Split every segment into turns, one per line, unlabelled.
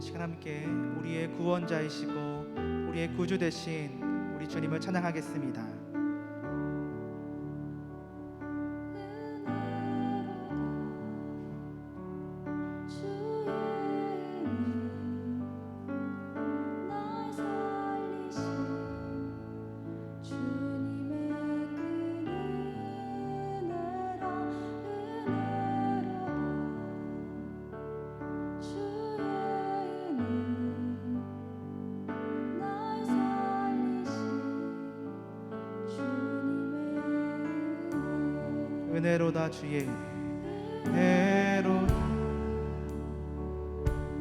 시간 함께 우리의 구원자이시고 우리의 구주 되신 우리 주님을 찬양하겠습니다. 은혜로다 주의 은혜로다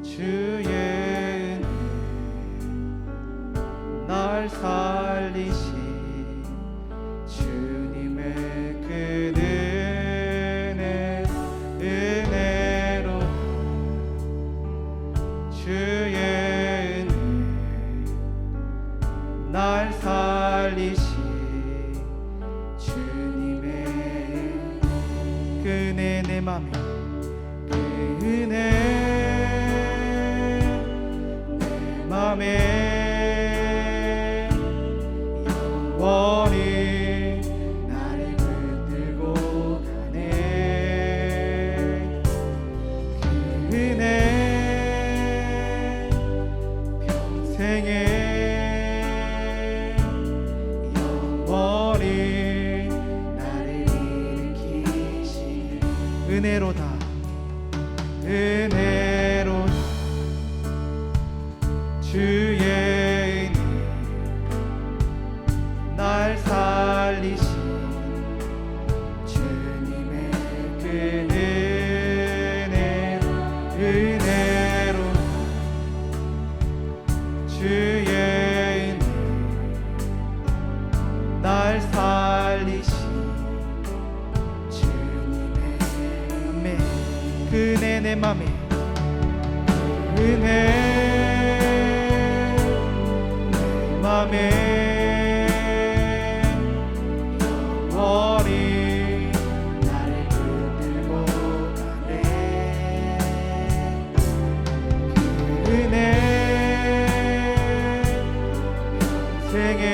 주의 은혜 날 살리신 주님의 그 은혜 은혜로다 주의 은혜 날 살리신 그 은혜 내 맘에 그 은혜 내 맘에 영원히 나를 붙들고 가네. 그 은혜 평생에 영원히 은혜로다 은혜로다 주의 은혜 날 살리신 주님의 그 은혜 은혜로다 주의 은혜 날 살리신 은혜 내 맘에 은혜 내 맘에 영원히 나를 붙들고 가네. 그 은혜 평생에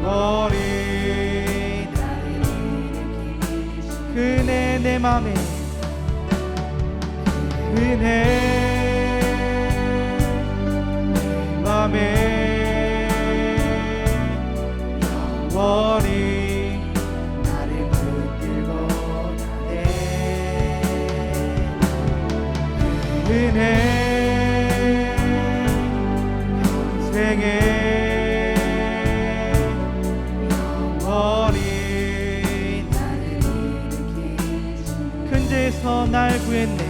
영원히 은혜 내 맘에 은혜 내 맘에 영원히 나를 붙들고 가네. 은혜 평생에 영원히 큰 죄에서 날 구했네.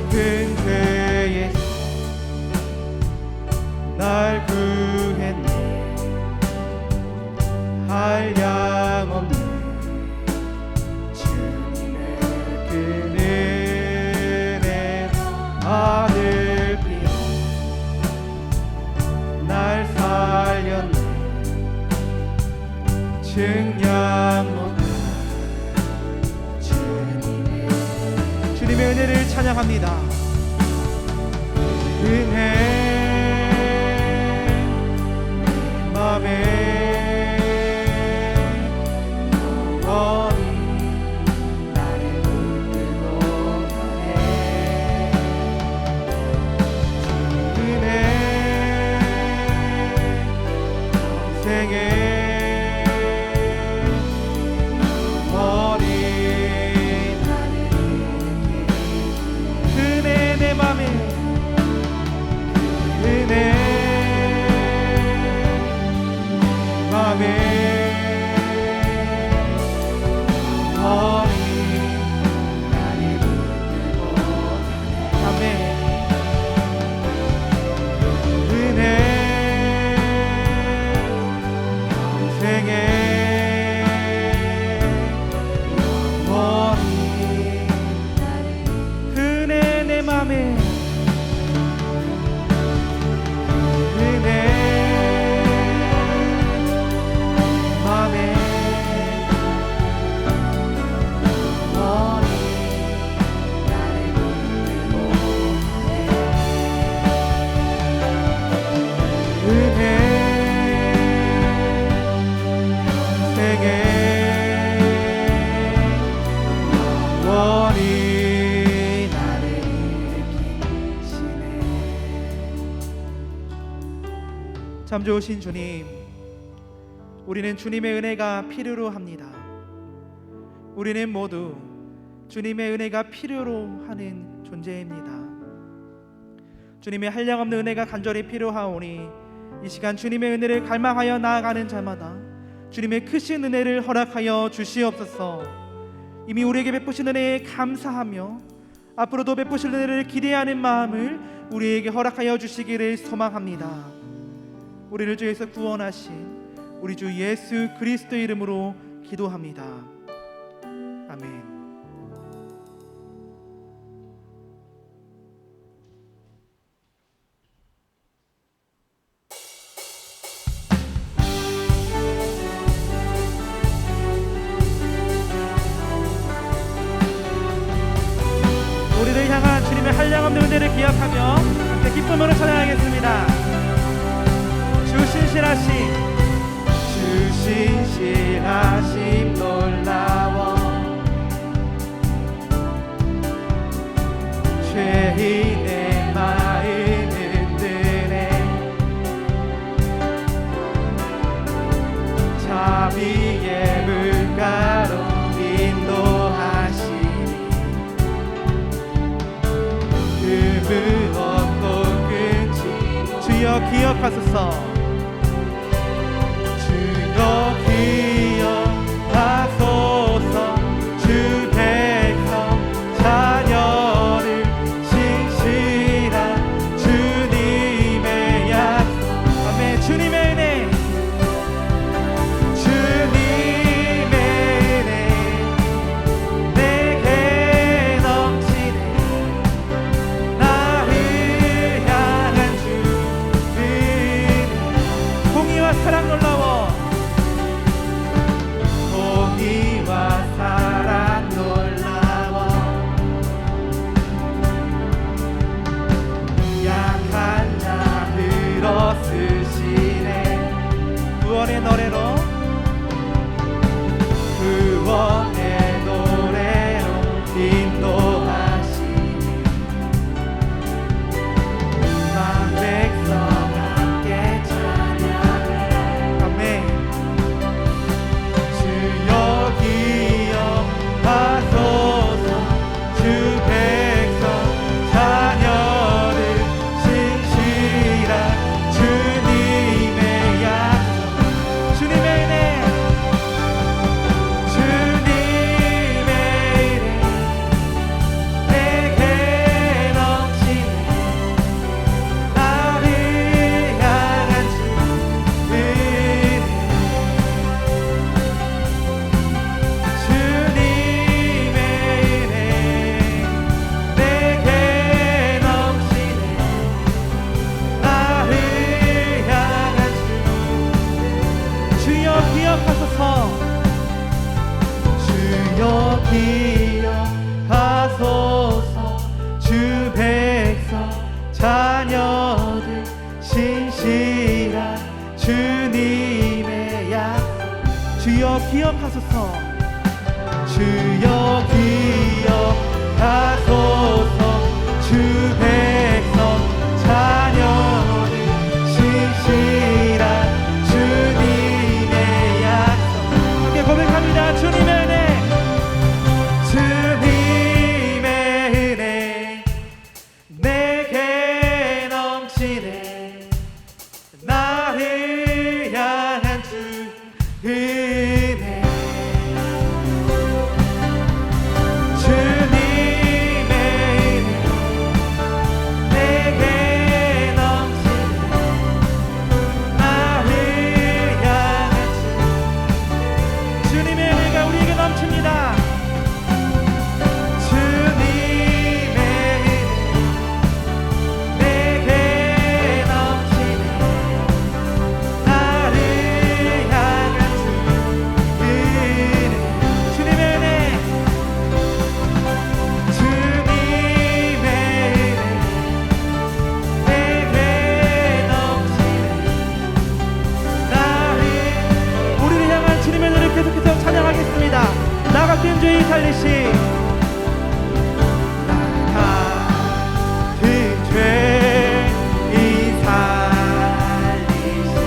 큰 죄에서 날 구했네. 한량 없네. 주님의 그 은혜 아들 피로 날 살렸네. 증량 못한 주님의 은혜를 찬양합니다. 은혜 내 맘에 영원히 나를 붙들고 가네. 은혜 평생에 영원히 내 맘에 은혜 맘에 영원히 나를 붙들고 가네. 은혜 참 좋으신 주님, 우리는 주님의 은혜가 필요로 합니다. 우리는 모두 주님의 은혜가 필요로 하는 존재입니다. 주님의 한량없는 은혜가 간절히 필요하오니 이 시간 주님의 은혜를 갈망하여 나아가는 자마다 주님의 크신 은혜를 허락하여 주시옵소서. 이미 우리에게 베푸신 은혜에 감사하며 앞으로도 베푸실 은혜를 기대하는 마음을 우리에게 허락하여 주시기를 소망합니다. 우리를 주에서 구원하신 우리 주 예수 그리스도의 이름으로 기도합니다. 아멘. 우리를 향한 주님의 한량없는 은혜를 기억하며 함께 기쁨으로 찬양하겠습니다. 신실하심 놀라워 죄인의 마음 흔드네 자비의 물가로 인도하시니 그 무엇도 끊지 주여 기억하소서. 기억하소서. 주 백성 자녀를 신실한 주님의 약속. 아멘. 주님의 은혜, 주님의 은혜 내게 넘치네. 나를 향한 주 은혜 공의와 사랑 놀라워. 사랑 놀라워 약한 자 들어쓰시네. 구원의 노래로 구원의 노래로 인도하시니 만 백성 함께 찬양해. 아멘. 기억하소서. 주 백성 자녀들 신실한 주님의 약속. 주여 기억하소서. 주여 기억하소서. 주 백성 자녀들 신실한 주님의 약속. 함께 고백합니다. 주님의 은혜, 내게 넘치네. 나를 향한 주 은혜, 주님의 은혜 내게 넘치네. 나를 향한 주 주님의 은혜가 우리에게 넘칩니다. 계속해서 찬양하겠습니다. 나 같은 죄인 살리시, 나 같은 죄인 살리시.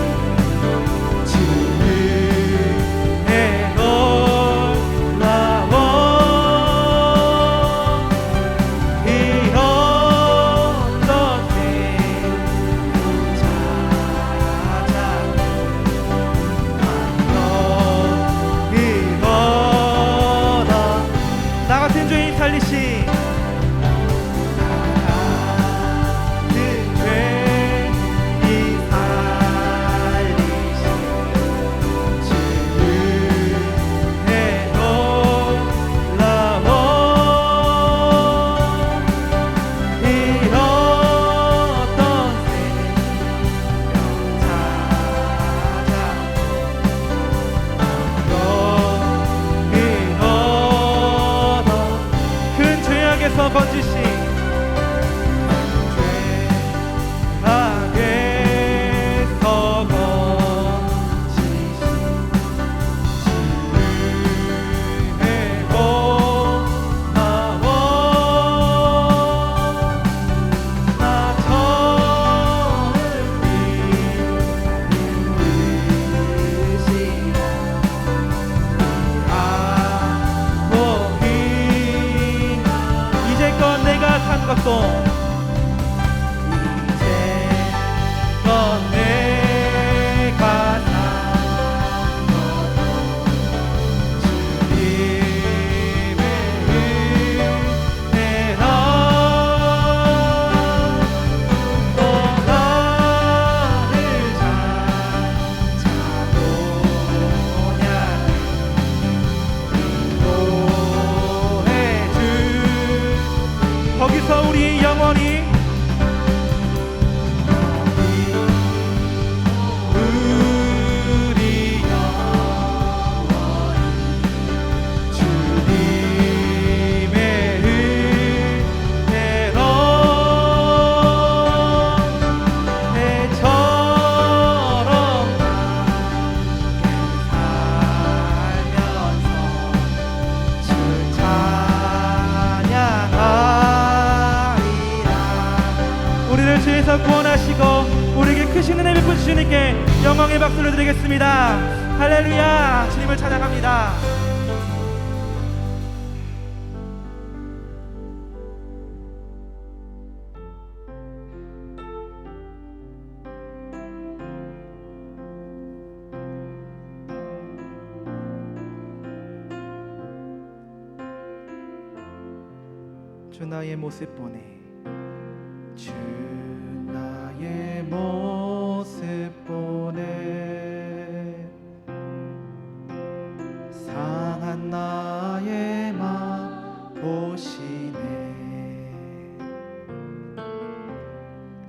크신 은혜 베푸신 주님께 영광의 박수를 드리겠습니다. 할렐루야. 주님을 찬양합니다. 주 나의 모습 보내, 주 나의 모습 보내, 상한 나의 맘 보시네.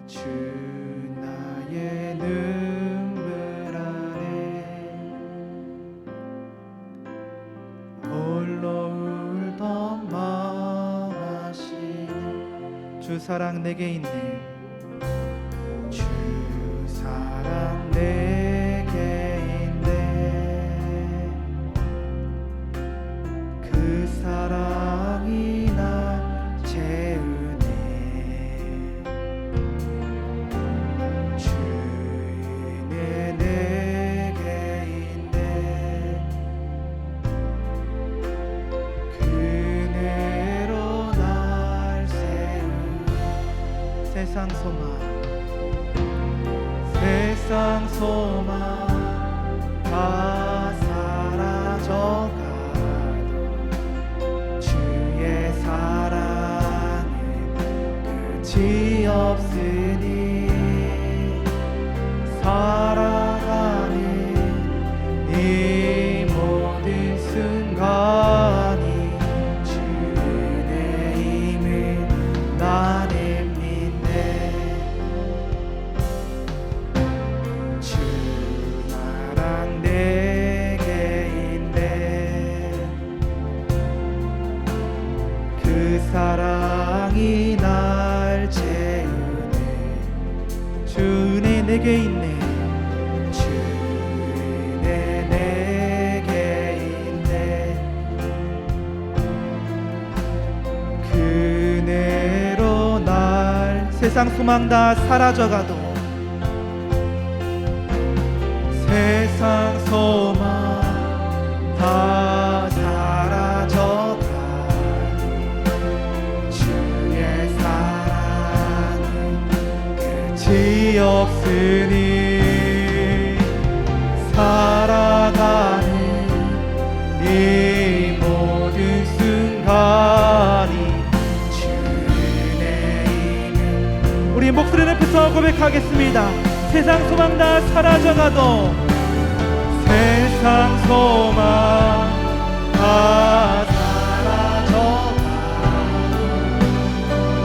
주 나의 눈물 안에 홀로 울던 마음 아시네. 주 사랑 내게 있네, 주 사랑 내게 있네. 그 사랑이 날 채우네. 주 은혜 내게 있네. 그 은혜로 날 세우네. 세상 소망, 세상 소망 다 사라져가도 주의 사랑은 끝이 없으니 살아가는 이 모든 순간이 주 은혜임을 나는 믿네. 주 사랑 내게 있네. 그 사랑이 날 채우네. 주 은혜 내게 있네. 주 은혜 내게 있네. 그 은혜로 날 세상 소망 다 사라져가도 세상 소망 다 사라져가도 주의 사랑은 끝이 없으니 살아가는 이 모든 순간이 주 은혜임을 우리 목소리 높여서 고백하겠습니다. 세상 소망 다 사라져가도 세상 소망 다 사라져가도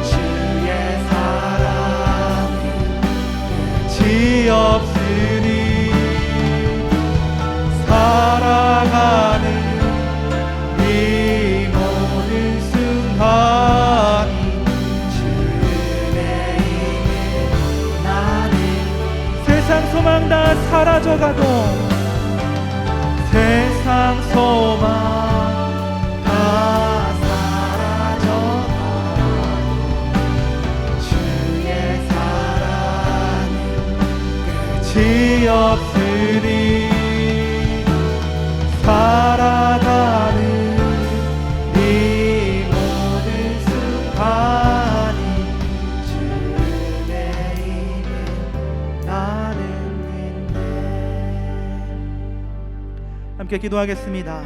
주의 사랑은 끝이 없으니 살아가는 이 모든 순간이 주 은혜임을 나는 세상 소망 다 사라져가도 세상 소망 다 사라져가도 주의 사랑은 끝이 없으니 살아가는 이 모든 순간이 주 은혜임을 나는 믿네. 함께 기도하겠습니다.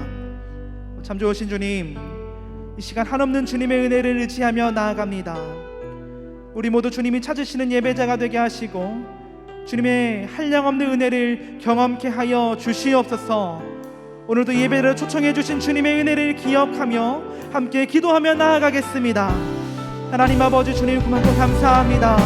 참 좋으신 주님, 이 시간 한없는 주님의 은혜를 의지하며 나아갑니다. 우리 모두 주님이 찾으시는 예배자가 되게 하시고 주님의 한량없는 은혜를 경험케 하여 주시옵소서. 오늘도 예배를 초청해 주신 주님의 은혜를 기억하며 함께 기도하며 나아가겠습니다. 하나님 아버지, 주님 그만큼 감사합니다.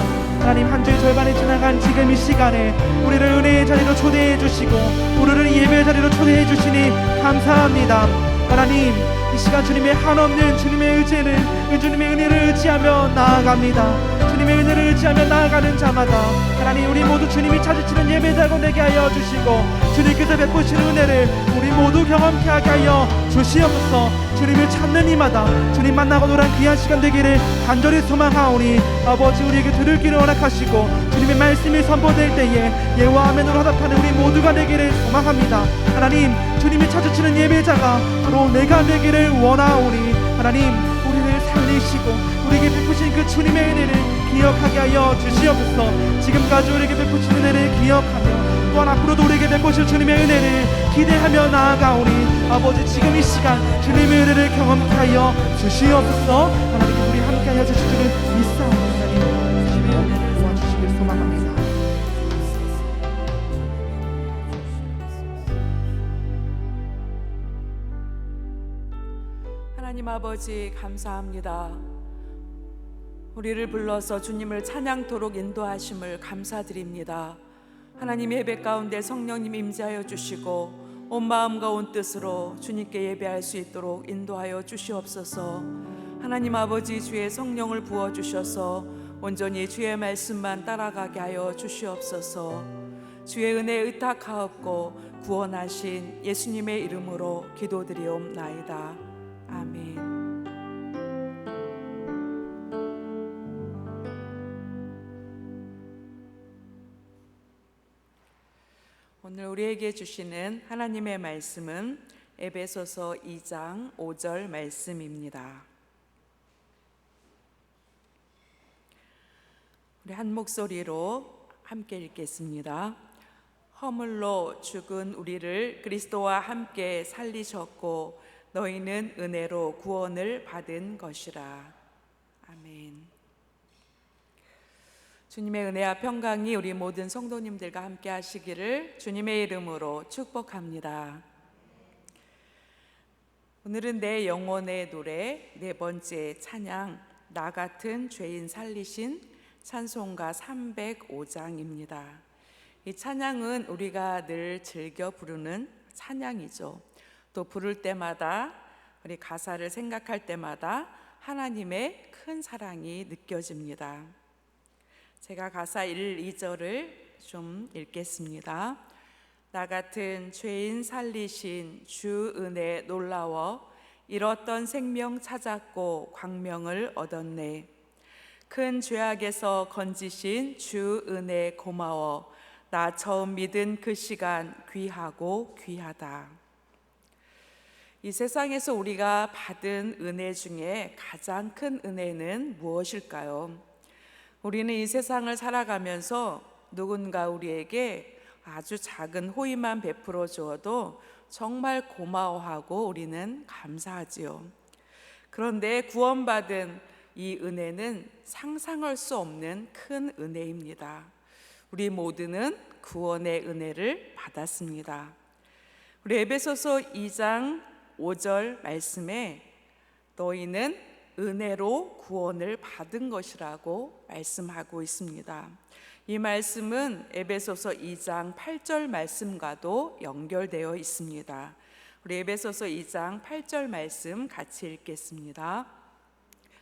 하나님, 한 주의 절반이 지나간 지금 이 시간에 우리를 은혜의 자리로 초대해 주시고 우리를 예배의 자리로 초대해 주시니 감사합니다. 하나님, 이 시간 주님의 한없는 주님의 의지를, 주님의 은혜를 의지하며 나아갑니다. 주님의 은혜를 의지하며 나아가는 자마다 하나님, 우리 모두 주님이 찾으시는 예배자가 되게 하여 주시고 주님께서 베푸시는 은혜를 우리 모두 경험케 하게 하여 주시옵소서. 주님을 찾는 이마다 주님 만나고 노란 귀한 시간 되기를 간절히 소망하오니 아버지 우리에게 들을 길을 허락하시고 주님의 말씀이 선포될 때에 예와 아멘으로 화답하는 우리 모두가 되기를 소망합니다. 하나님, 주님이 찾으시는 예배자가 바로 내가 되기를 원하오니 하나님, 우리를 살리시고 우리에게 베푸신 그 주님의 은혜를 기억하게 하여 주시옵소서. 지금까지 우리에게 베푸신 은혜를 기억하며 또한 앞으로도 우리에게 베푸실 주님의 은혜를 기대하며 나아가오니 아버지, 지금 이 시간 주님의 은혜를 경험케 하여 주시옵소서. 하나님, 우리 함께 하여 주실 줄을 믿사오니 하나님 주님의 은혜를 도와주시길 소망합니다.
하나님 아버지, 감사합니다. 우리를 불러서 주님을 찬양토록 인도하심을 감사드립니다. 하나님, 예배 가운데 성령님 임재하여 주시고 온 마음과 온 뜻으로 주님께 예배할 수 있도록 인도하여 주시옵소서. 하나님 아버지, 주의 성령을 부어주셔서 온전히 주의 말씀만 따라가게 하여 주시옵소서. 주의 은혜에 의탁하옵고 구원하신 예수님의 이름으로 기도드리옵나이다. 아멘. 오늘 우리에게 주시는 하나님의 말씀은 에베소서 2장 5절 말씀입니다. 우리 한 목소리로 함께 읽겠습니다. 허물로 죽은 우리를 그리스도와 함께 살리셨고 너희는 은혜로 구원을 받은 것이라. 아멘. 주님의 은혜와 평강이 우리 모든 성도님들과 함께 하시기를 주님의 이름으로 축복합니다. 오늘은 내 영혼의 노래 네 번째 찬양, 나 같은 죄인 살리신 찬송가 305장입니다. 이 찬양은 우리가 늘 즐겨 부르는 찬양이죠. 또 부를 때마다, 우리 가사를 생각할 때마다 하나님의 큰 사랑이 느껴집니다. 제가 가사 1, 2절을 좀 읽겠습니다. 나 같은 죄인 살리신 주 은혜 놀라워 잃었던 생명 찾았고 광명을 얻었네. 큰 죄악에서 건지신 주 은혜 고마워. 나 처음 믿은 그 시간 귀하고 귀하다. 이 세상에서 우리가 받은 은혜 중에 가장 큰 은혜는 무엇일까요? 우리는 이 세상을 살아가면서 누군가 우리에게 아주 작은 호의만 베풀어 주어도 정말 고마워하고 우리는 감사하지요. 그런데 구원받은 이 은혜는 상상할 수 없는 큰 은혜입니다. 우리 모두는 구원의 은혜를 받았습니다. 우리 에베소서 2장 5절 말씀에 너희는 은혜로 구원을 받은 것이라고 말씀하고 있습니다. 이 말씀은 에베소서 2장 8절 말씀과도 연결되어 있습니다. 우리 에베소서 2장 8절 말씀 같이 읽겠습니다.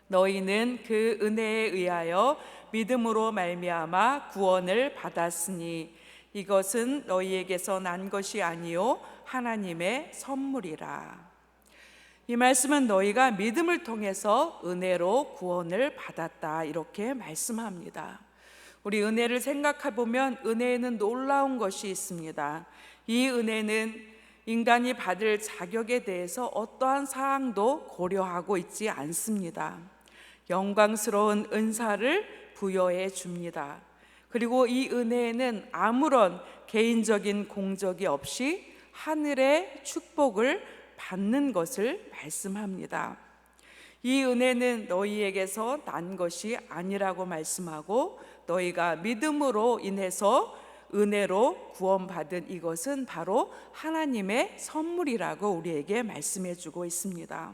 너희는 그 은혜에 의하여 믿음으로 말미암아 구원을 받았으니 이것은 너희에게서 난 것이 아니요 하나님의 선물이라. 이 말씀은 너희가 믿음을 통해서 은혜로 구원을 받았다, 이렇게 말씀합니다. 우리 은혜를 생각해 보면 은혜에는 놀라운 것이 있습니다. 이 은혜는 인간이 받을 자격에 대해서 어떠한 사항도 고려하고 있지 않습니다. 영광스러운 은사를 부여해 줍니다. 그리고 이 은혜에는 아무런 개인적인 공적이 없이 하늘의 축복을 받는 것을 말씀합니다. 이 은혜는 너희에게서 난 것이 아니라고 말씀하고 너희가 믿음으로 인해서 은혜로 구원받은 이것은 바로 하나님의 선물이라고 우리에게 말씀해 주고 있습니다.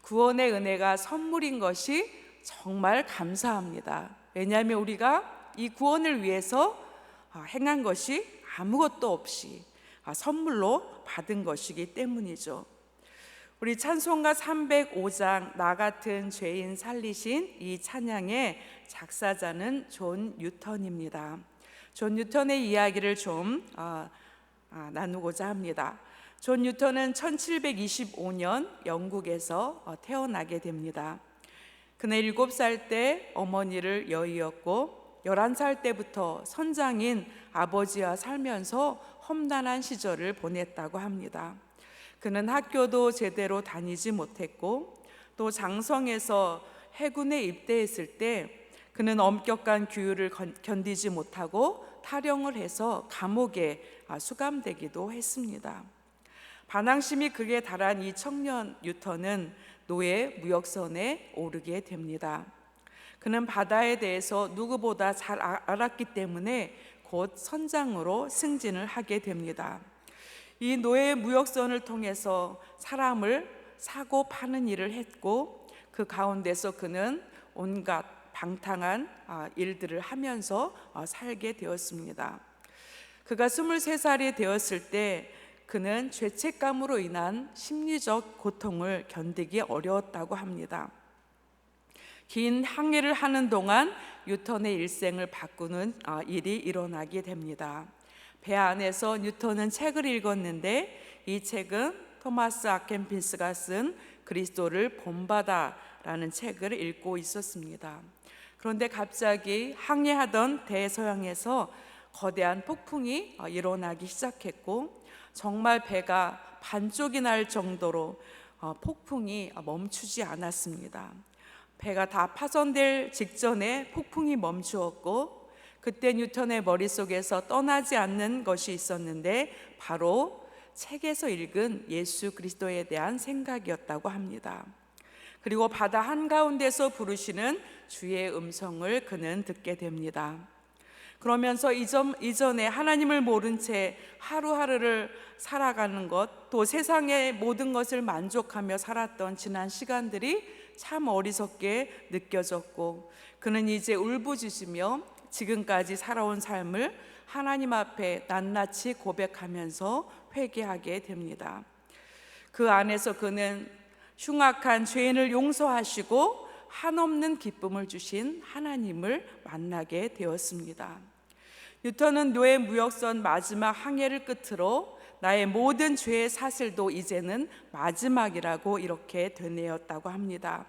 구원의 은혜가 선물인 것이 정말 감사합니다. 왜냐하면 우리가 이 구원을 위해서 행한 것이 아무것도 없이 선물로 받은 것이기 때문이죠. 우리 찬송가 305장 나 같은 죄인 살리신 이 찬양의 작사자는 존 뉴턴입니다. 존 뉴턴의 이야기를 좀 나누고자 합니다. 존 뉴턴은 1725년 영국에서 태어나게 됩니다. 그는 7살 때 어머니를 여의었고 11살 때부터 선장인 아버지와 살면서 험난한 시절을 보냈다고 합니다. 그는 학교도 제대로 다니지 못했고 또 장성에서 해군에 입대했을 때 그는 엄격한 규율을 견디지 못하고 탈영을 해서 감옥에 수감되기도 했습니다. 반항심이 극에 달한 이 청년 뉴턴은 노예 무역선에 오르게 됩니다. 그는 바다에 대해서 누구보다 잘 알았기 때문에 곧 선장으로 승진을 하게 됩니다. 이 노예 무역선을 통해서 사람을 사고 파는 일을 했고 그 가운데서 그는 온갖 방탕한 일들을 하면서 살게 되었습니다. 그가 23살이 되었을 때 그는 죄책감으로 인한 심리적 고통을 견디기 어려웠다고 합니다. 긴 항해를 하는 동안 뉴턴의 일생을 바꾸는 일이 일어나게 됩니다. 배 안에서 뉴턴은 책을 읽었는데 이 책은 토마스 아켄피스가 쓴 그리스도를 본받아라는 책을 읽고 있었습니다. 그런데 갑자기 항해하던 대서양에서 거대한 폭풍이 일어나기 시작했고 정말 배가 반쪽이 날 정도로 폭풍이 멈추지 않았습니다. 배가 다 파손될 직전에 폭풍이 멈추었고 그때 뉴턴의 머릿속에서 떠나지 않는 것이 있었는데 바로 책에서 읽은 예수 그리스도에 대한 생각이었다고 합니다. 그리고 바다 한가운데서 부르시는 주의 음성을 그는 듣게 됩니다. 그러면서 이전에 하나님을 모른 채 하루하루를 살아가는 것, 또 세상의 모든 것을 만족하며 살았던 지난 시간들이 참 어리석게 느껴졌고 그는 이제 울부짖으며 지금까지 살아온 삶을 하나님 앞에 낱낱이 고백하면서 회개하게 됩니다. 그 안에서 그는 흉악한 죄인을 용서하시고 한없는 기쁨을 주신 하나님을 만나게 되었습니다. 뉴턴은 노예 무역선 마지막 항해를 끝으로 나의 모든 죄의 사슬도 이제는 마지막이라고 이렇게 되뇌었다고 합니다.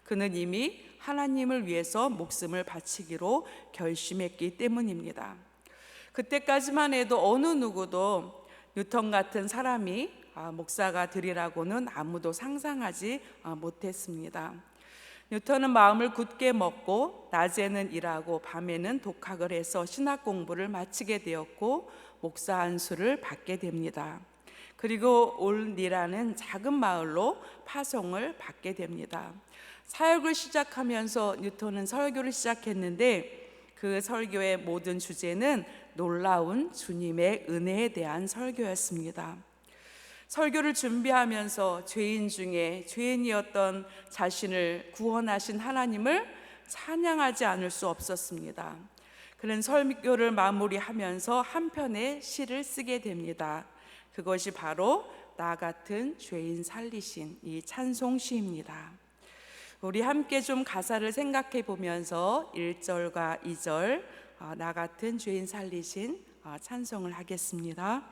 그는 이미 하나님을 위해서 목숨을 바치기로 결심했기 때문입니다. 그때까지만 해도 어느 누구도 뉴턴 같은 사람이 목사가 되리라고는 아무도 상상하지 못했습니다. 뉴턴은 마음을 굳게 먹고 낮에는 일하고 밤에는 독학을 해서 신학 공부를 마치게 되었고 목사 안수를 받게 됩니다. 그리고 올리라는 작은 마을로 파송을 받게 됩니다. 사역을 시작하면서 뉴턴은 설교를 시작했는데 그 설교의 모든 주제는 놀라운 주님의 은혜에 대한 설교였습니다. 설교를 준비하면서 죄인 중에 죄인이었던 자신을 구원하신 하나님을 찬양하지 않을 수 없었습니다. 그는 설교를 마무리하면서 한 편의 시를 쓰게 됩니다. 그것이 바로 나 같은 죄인 살리신 이 찬송시입니다. 우리 함께 좀 가사를 생각해 보면서 1절과 2절 나 같은 죄인 살리신 찬송을 하겠습니다.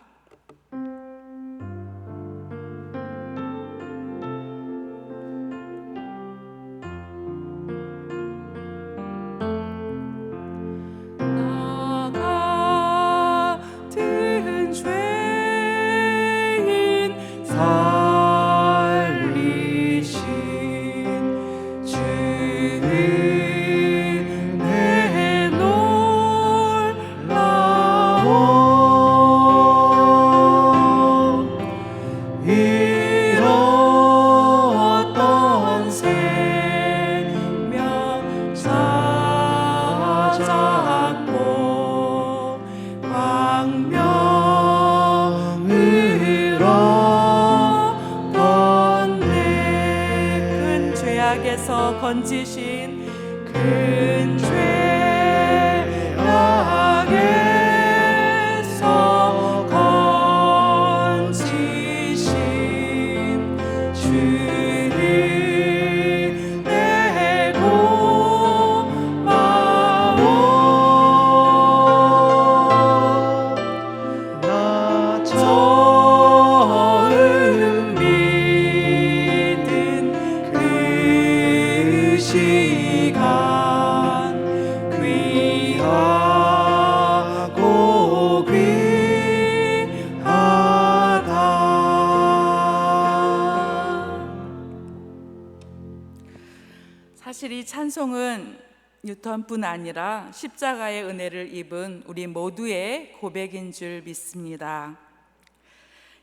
사실 이 찬송은 뉴턴뿐 아니라 십자가의 은혜를 입은 우리 모두의 고백인 줄 믿습니다.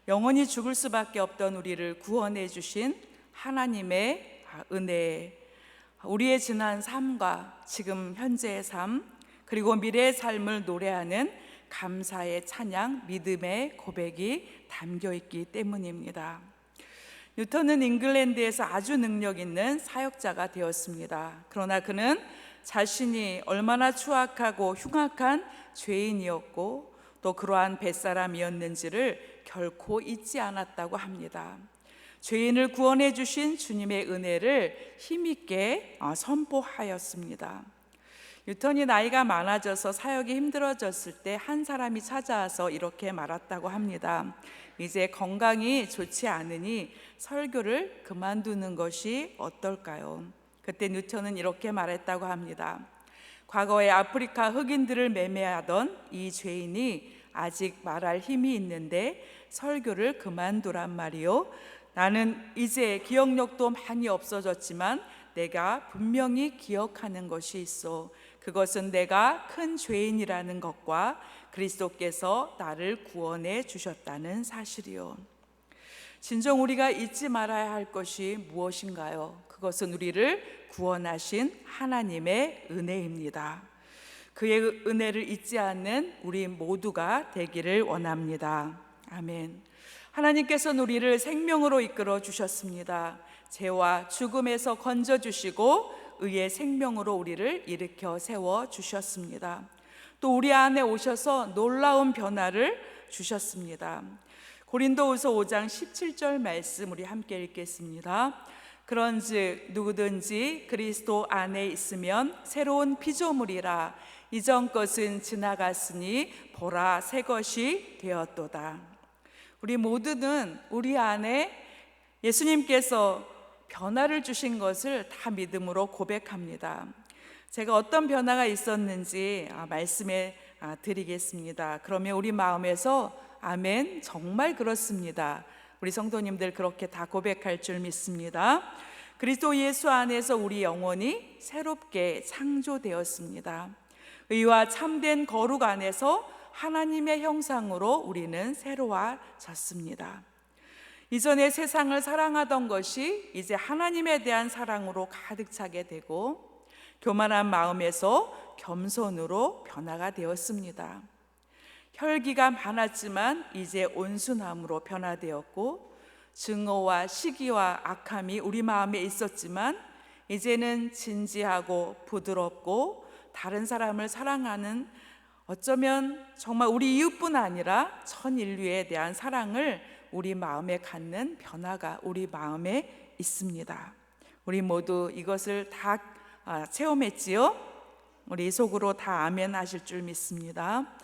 영원히 죽을 수밖에 없던 우리를 구원해 주신 하나님의 은혜, 우리의 지난 삶과 지금 현재의 삶, 그리고 미래의 삶을 노래하는 감사의 찬양, 믿음의 고백이 담겨 있기 때문입니다. 뉴턴은 잉글랜드에서 아주 능력 있는 사역자가 되었습니다. 그러나 그는 자신이 얼마나 추악하고 흉악한 죄인이었고 또 그러한 뱃사람이었는지를 결코 잊지 않았다고 합니다. 죄인을 구원해 주신 주님의 은혜를 힘있게 선포하였습니다. 뉴턴이 나이가 많아져서 사역이 힘들어졌을 때 한 사람이 찾아와서 이렇게 말했다고 합니다. 이제 건강이 좋지 않으니 설교를 그만두는 것이 어떨까요? 그때 뉴턴은 이렇게 말했다고 합니다. 과거에 아프리카 흑인들을 매매하던 이 죄인이 아직 말할 힘이 있는데 설교를 그만두란 말이요. 나는 이제 기억력도 많이 없어졌지만 내가 분명히 기억하는 것이 있어. 그것은 내가 큰 죄인이라는 것과 그리스도께서 나를 구원해 주셨다는 사실이요. 진정 우리가 잊지 말아야 할 것이 무엇인가요? 그것은 우리를 구원하신 하나님의 은혜입니다. 그의 은혜를 잊지 않는 우리 모두가 되기를 원합니다. 아멘. 하나님께서는 우리를 생명으로 이끌어 주셨습니다. 죄와 죽음에서 건져 주시고 의의 생명으로 우리를 일으켜 세워 주셨습니다. 또 우리 안에 오셔서 놀라운 변화를 주셨습니다. 고린도후서 5장 17절 말씀 우리 함께 읽겠습니다. 그런즉 누구든지 그리스도 안에 있으면 새로운 피조물이라 이전 것은 지나갔으니 보라 새 것이 되었도다. 우리 모두는 우리 안에 예수님께서 변화를 주신 것을 다 믿음으로 고백합니다. 제가 어떤 변화가 있었는지 말씀해 드리겠습니다. 그러면 우리 마음에서 아멘, 정말 그렇습니다. 우리 성도님들 그렇게 다 고백할 줄 믿습니다. 그리스도 예수 안에서 우리 영혼이 새롭게 창조되었습니다. 의와 참된 거룩 안에서 하나님의 형상으로 우리는 새로워졌습니다. 이전에 세상을 사랑하던 것이 이제 하나님에 대한 사랑으로 가득 차게 되고 교만한 마음에서 겸손으로 변화가 되었습니다. 혈기가 많았지만 이제 온순함으로 변화되었고 증오와 시기와 악함이 우리 마음에 있었지만 이제는 진지하고 부드럽고 다른 사람을 사랑하는 어쩌면 정말 우리 이웃뿐 아니라 전 인류에 대한 사랑을 우리 마음에 갖는 변화가 우리 마음에 있습니다. 우리 모두 이것을 다 체험했지요? 우리 속으로 다 아멘 하실 줄 믿습니다.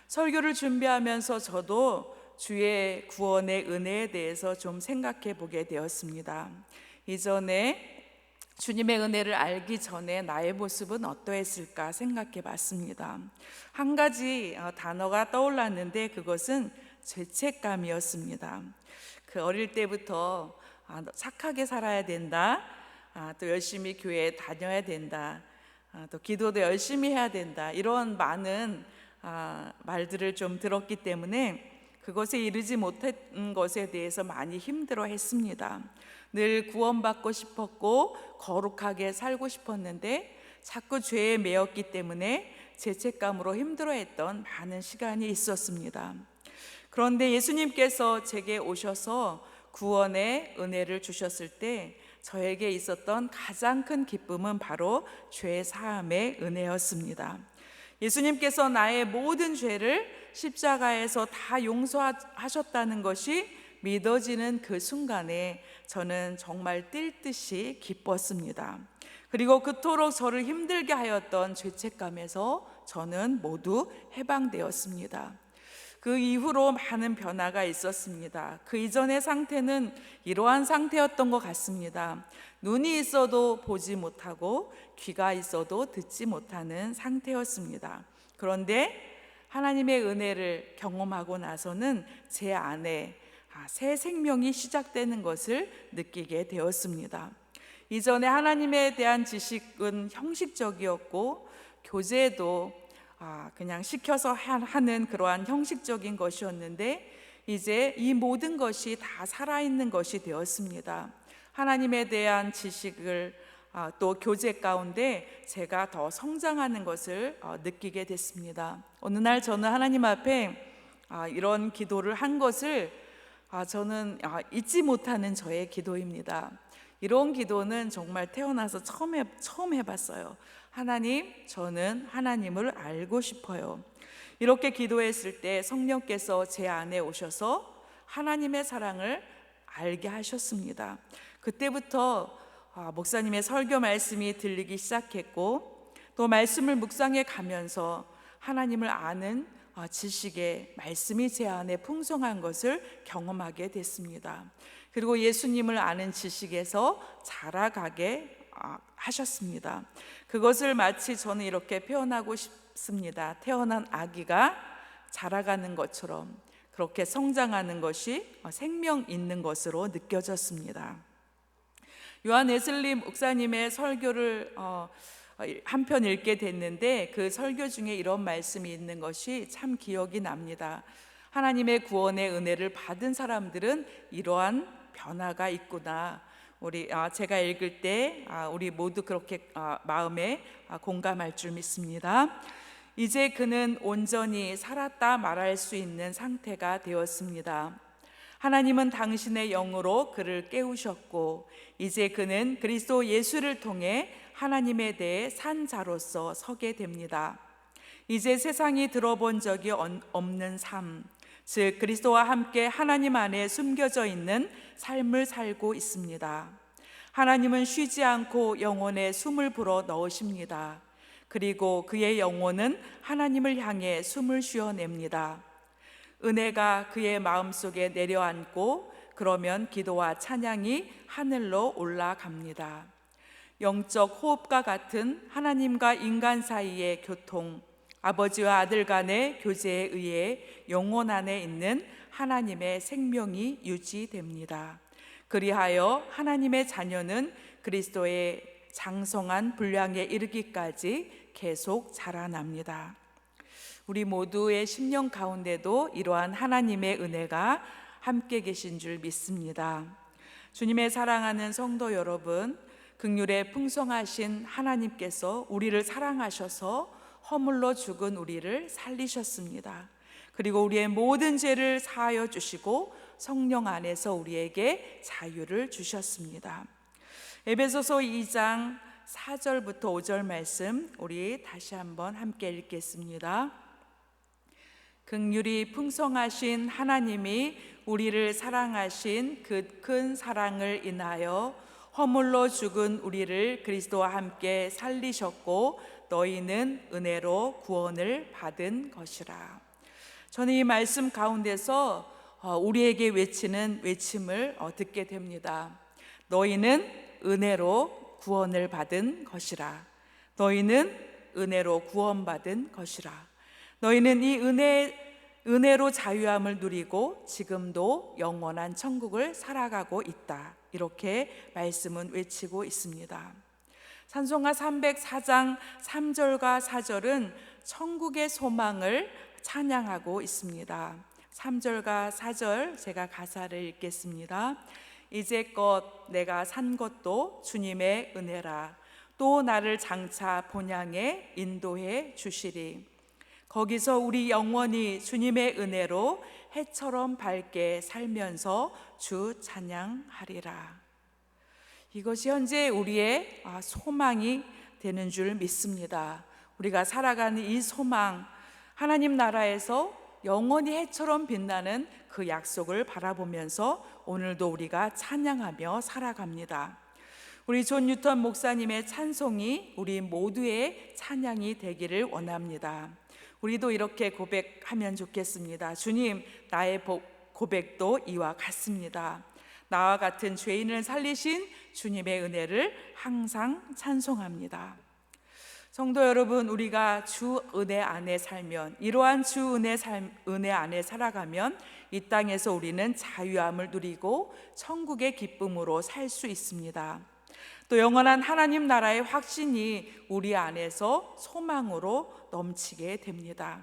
설교를 준비하면서 저도 주의 구원의 은혜에 대해서 좀 생각해 보게 되었습니다. 이전에 주님의 은혜를 알기 전에 나의 모습은 어떠했을까 생각해 봤습니다. 한 가지 단어가 떠올랐는데 그것은 죄책감이었습니다. 그 어릴 때부터 착하게 살아야 된다, 또 열심히 교회에 다녀야 된다, 또 기도도 열심히 해야 된다, 이런 많은 말들을 좀 들었기 때문에 그것에 이르지 못한 것에 대해서 많이 힘들어 했습니다. 늘 구원받고 싶었고 거룩하게 살고 싶었는데 자꾸 죄에 매였기 때문에 죄책감으로 힘들어했던 많은 시간이 있었습니다. 그런데 예수님께서 제게 오셔서 구원의 은혜를 주셨을 때 저에게 있었던 가장 큰 기쁨은 바로 죄 사함의 은혜였습니다. 예수님께서 나의 모든 죄를 십자가에서 다 용서하셨다는 것이 믿어지는 그 순간에 저는 정말 뛸 듯이 기뻤습니다. 그리고 그토록 저를 힘들게 하였던 죄책감에서 저는 모두 해방되었습니다. 그 이후로 많은 변화가 있었습니다. 그 이전의 상태는 이러한 상태였던 것 같습니다. 눈이 있어도 보지 못하고 귀가 있어도 듣지 못하는 상태였습니다. 그런데 하나님의 은혜를 경험하고 나서는 제 안에 새 생명이 시작되는 것을 느끼게 되었습니다. 이전에 하나님에 대한 지식은 형식적이었고 교제도 그냥 시켜서 하는 그러한 형식적인 것이었는데 이제 이 모든 것이 다 살아있는 것이 되었습니다. 하나님에 대한 지식을 또 교제 가운데 제가 더 성장하는 것을 느끼게 됐습니다. 어느 날 저는 하나님 앞에 이런 기도를 한 것을 저는 잊지 못하는 저의 기도입니다. 이런 기도는 정말 태어나서 처음 해봤어요. 하나님, 저는 하나님을 알고 싶어요. 이렇게 기도했을 때 성령께서 제 안에 오셔서 하나님의 사랑을 알게 하셨습니다. 그때부터 목사님의 설교 말씀이 들리기 시작했고 또 말씀을 묵상해 가면서 하나님을 아는 지식의 말씀이 제 안에 풍성한 것을 경험하게 됐습니다. 그리고 예수님을 아는 지식에서 자라가게 하셨습니다. 그것을 마치 저는 이렇게 표현하고 싶습니다. 태어난 아기가 자라가는 것처럼 그렇게 성장하는 것이 생명 있는 것으로 느껴졌습니다. 요한 웨슬리 목사님의 설교를 한 편 읽게 됐는데 그 설교 중에 이런 말씀이 있는 것이 참 기억이 납니다. 하나님의 구원의 은혜를 받은 사람들은 이러한 변화가 있구나. 제가 읽을 때 우리 모두 그렇게 마음에 공감할 줄 믿습니다. 이제 그는 온전히 살았다 말할 수 있는 상태가 되었습니다. 하나님은 당신의 영으로 그를 깨우셨고 이제 그는 그리스도 예수를 통해 하나님에 대해 산 자로서 서게 됩니다. 이제 세상이 들어본 적이 없는 삶, 즉 그리스도와 함께 하나님 안에 숨겨져 있는 삶을 살고 있습니다. 하나님은 쉬지 않고 영혼에 숨을 불어 넣으십니다. 그리고 그의 영혼은 하나님을 향해 숨을 쉬어냅니다. 은혜가 그의 마음속에 내려앉고 그러면 기도와 찬양이 하늘로 올라갑니다. 영적 호흡과 같은 하나님과 인간 사이의 교통, 아버지와 아들 간의 교제에 의해 영혼 안에 있는 하나님의 생명이 유지됩니다. 그리하여 하나님의 자녀는 그리스도의 장성한 분량에 이르기까지 계속 자라납니다. 우리 모두의 심령 가운데도 이러한 하나님의 은혜가 함께 계신 줄 믿습니다. 주님의 사랑하는 성도 여러분, 긍휼에 풍성하신 하나님께서 우리를 사랑하셔서 허물로 죽은 우리를 살리셨습니다. 그리고 우리의 모든 죄를 사하여 주시고 성령 안에서 우리에게 자유를 주셨습니다. 에베소서 2장 4절부터 5절 말씀 우리 다시 한번 함께 읽겠습니다. 긍휼이 풍성하신 하나님이 우리를 사랑하신 그 큰 사랑을 인하여 허물로 죽은 우리를 그리스도와 함께 살리셨고 너희는 은혜로 구원을 받은 것이라. 저는 이 말씀 가운데서 우리에게 외치는 외침을 듣게 됩니다. 너희는 은혜로 구원을 받은 것이라. 너희는 은혜로 구원받은 것이라. 너희는 이 은혜로 자유함을 누리고 지금도 영원한 천국을 살아가고 있다. 이렇게 말씀은 외치고 있습니다. 찬송가 304장 3절과 4절은 천국의 소망을 찬양하고 있습니다. 3절과 4절 제가 가사를 읽겠습니다. 이제껏 내가 산 것도 주님의 은혜라. 또 나를 장차 본향에 인도해 주시리. 거기서 우리 영원히 주님의 은혜로 해처럼 밝게 살면서 주 찬양하리라. 이것이 현재 우리의 소망이 되는 줄 믿습니다. 우리가 살아가는 이 소망, 하나님 나라에서 영원히 해처럼 빛나는 그 약속을 바라보면서 오늘도 우리가 찬양하며 살아갑니다. 우리 존 뉴턴 목사님의 찬송이 우리 모두의 찬양이 되기를 원합니다. 우리도 이렇게 고백하면 좋겠습니다. 주님, 나의 고백도 이와 같습니다. 나와 같은 죄인을 살리신 주님의 은혜를 항상 찬송합니다. 성도 여러분, 우리가 주 은혜 안에 살면, 이러한 주 은혜 안에 살아가면 이 땅에서 우리는 자유함을 누리고 천국의 기쁨으로 살 수 있습니다. 또 영원한 하나님 나라의 확신이 우리 안에서 소망으로 넘치게 됩니다.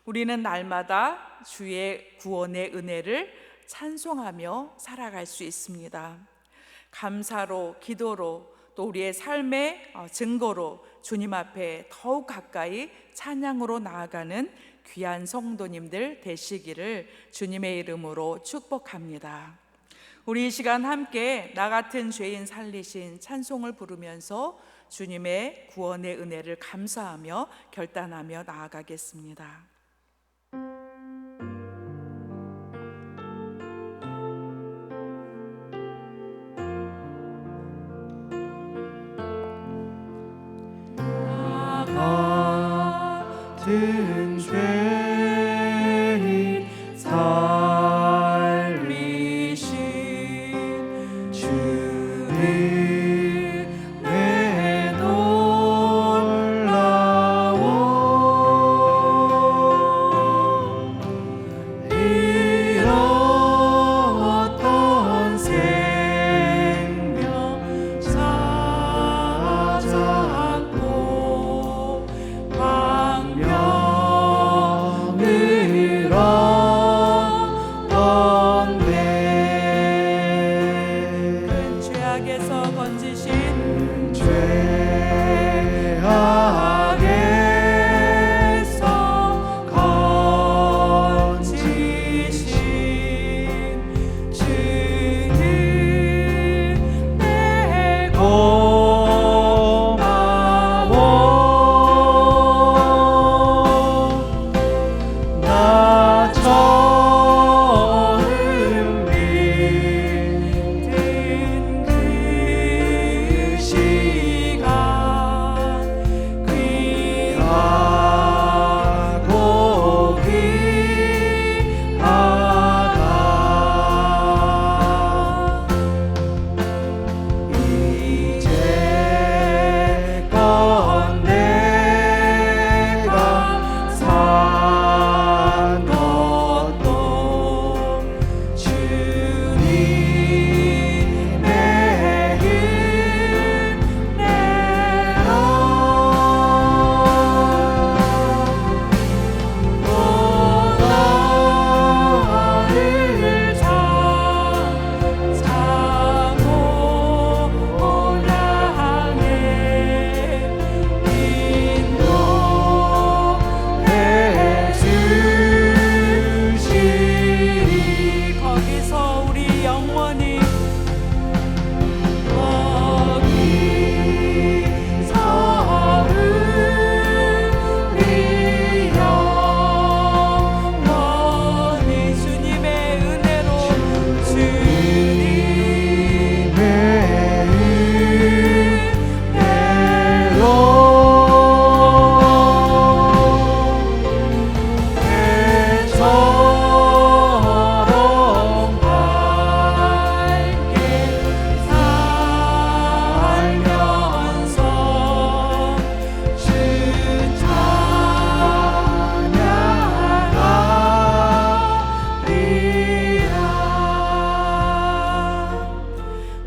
우리는 날마다 주의 구원의 은혜를 찬송하며 살아갈 수 있습니다. 감사로, 기도로, 또 우리의 삶의 증거로 주님 앞에 더욱 가까이 찬양으로 나아가는 귀한 성도님들 되시기를 주님의 이름으로 축복합니다. 우리 이 시간 함께 나 같은 죄인 살리신 찬송을 부르면서 주님의 구원의 은혜를 감사하며 결단하며 나아가겠습니다.
같은 죄인 살리신 주님 내 놀라워 잃었던 생명 찾았고 광명을 얻었네.
큰 죄악에서 건지신
죄악에서 건지신 주님 내 고마워. 나 처음 믿은 그 시간 귀하고 귀하다. 이제껏 내가 산 것도 주님의 은혜라. 또 나를 장차고 향해 인도해 주시리.
거기서 우리 영원히
거기서 우리 영원히
주님의 은혜로
주님의 은혜로 배처럼 밝게 살면서 주 찬양하리라.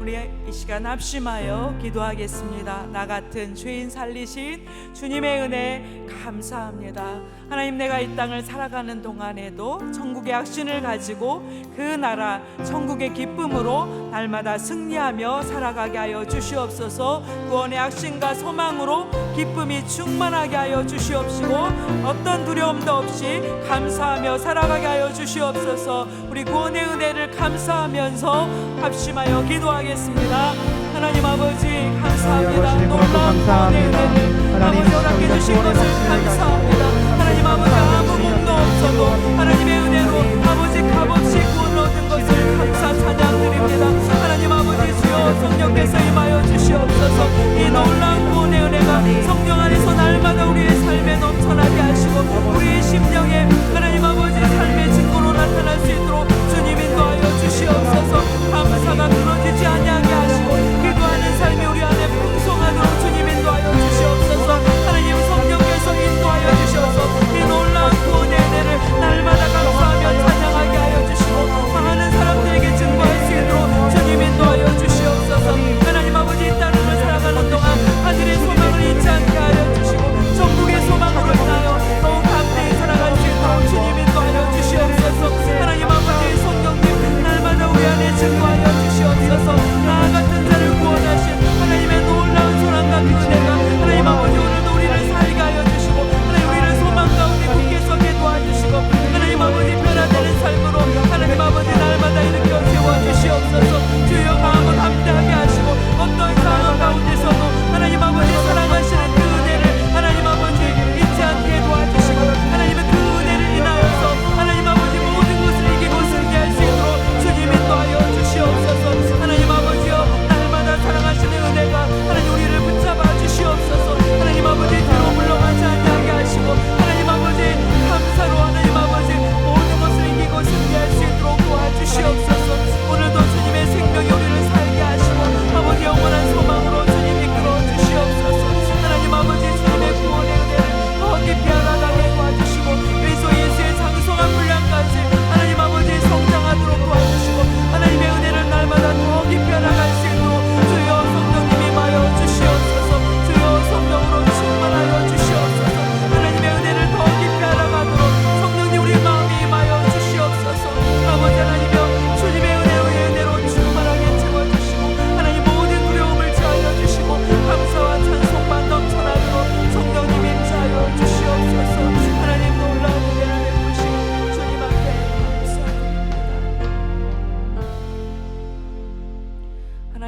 우리 이 시간 합심하여 기도하겠습니다. 나 같은 죄인 살리신 주님의 은혜 감사합니다. 하나님, 내가 이 땅을 살아가는 동안에도 천국의 확신을 가지고 그 나라 천국의 기쁨으로 날마다 승리하며 살아가게 하여 주시옵소서. 구원의 확신과 소망으로 기쁨이 충만하게 하여 주시옵시고 어떤 두려움도 없이 감사하며 살아가게 하여 주시옵소서. 우리 구원의 은혜를 감사하면서 합심하여 기도하겠습니다. 하나님 아버지 감사합니다. 놀라운 구원의 은혜를 아버지 허락해 주신 것을 감사합니다. 하나님 아버지 아무 몸도 없어도 하나님의 은혜로 아버지 값없이 구원을 얻은 것을 감사 찬양드립니다. 하나님 아버지 주여 성령께서 임하여 주시옵소서. 이 놀라운 구원의 은혜가 성령 안에서 날마다 우리의 삶에 넘쳐나게 하시고 우리의 심령에 하나님 아버지 삶의 증거로 나타날 수 있도록 주님 인도하여 주시옵소서. 감사가 끊어지지 아니하게 하시고 기도하는 삶이 우리 안에 풍성하도록 주님 인도하여 주시옵소서. 하나님 성령께서 인도하여 주셔서 이 놀라운 구원의 은혜를 날마다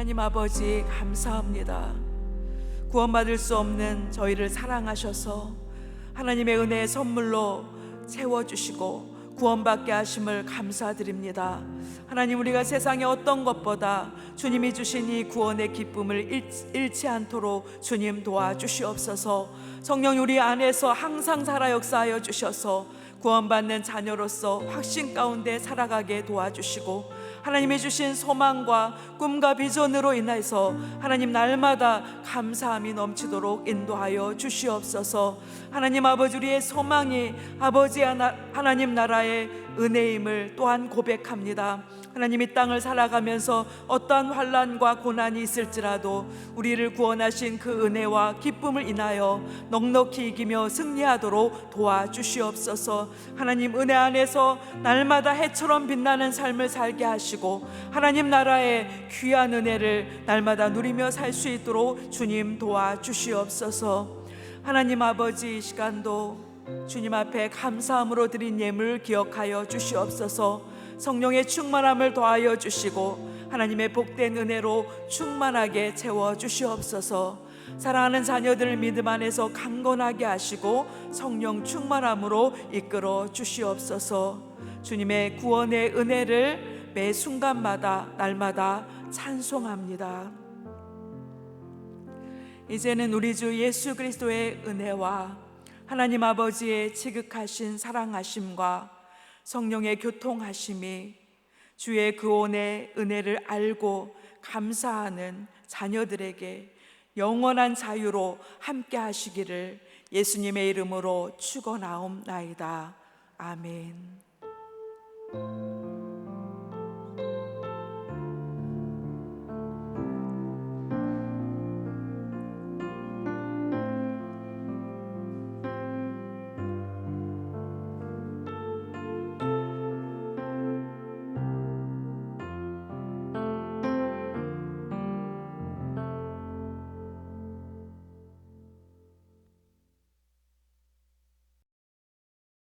하나님 아버지 감사합니다. 구원받을 수 없는 저희를 사랑하셔서 하나님의 은혜의 선물로 채워주시고 구원받게 하심을 감사드립니다. 하나님, 우리가 세상의 어떤 것보다 주님이 주신 이 구원의 기쁨을 잃지 않도록 주님 도와주시옵소서. 성령 우리 안에서 항상 살아 역사하여 주셔서 구원받는 자녀로서 확신 가운데 살아가게 도와주시고, 하나님이 주신 소망과 꿈과 비전으로 인해서 하나님 날마다 감사함이 넘치도록 인도하여 주시옵소서. 하나님 아버지, 우리의 소망이 아버지 하나님 나라의 은혜임을 또한 고백합니다. 하나님, 이 땅을 살아가면서 어떠한 환난과 고난이 있을지라도 우리를 구원하신 그 은혜와 기쁨을 인하여 넉넉히 이기며 승리하도록 도와주시옵소서. 하나님, 은혜 안에서 날마다 해처럼 빛나는 삶을 살게 하시고 하나님 나라의 귀한 은혜를 날마다 누리며 살 수 있도록 주님 도와주시옵소서. 하나님 아버지, 이 시간도 주님 앞에 감사함으로 드린 예물 기억하여 주시옵소서. 성령의 충만함을 더하여 주시고 하나님의 복된 은혜로 충만하게 채워 주시옵소서. 사랑하는 자녀들 믿음 안에서 강건하게 하시고 성령 충만함으로 이끌어 주시옵소서. 주님의 구원의 은혜를 매 순간마다 날마다 찬송합니다. 이제는 우리 주 예수 그리스도의 은혜와 하나님 아버지의 지극하신 사랑하심과 성령의 교통하심이 주의 구원의 은혜를 알고 감사하는 자녀들에게 영원한 자유로 함께 하시기를 예수님의 이름으로 축원하옵나이다. 아멘.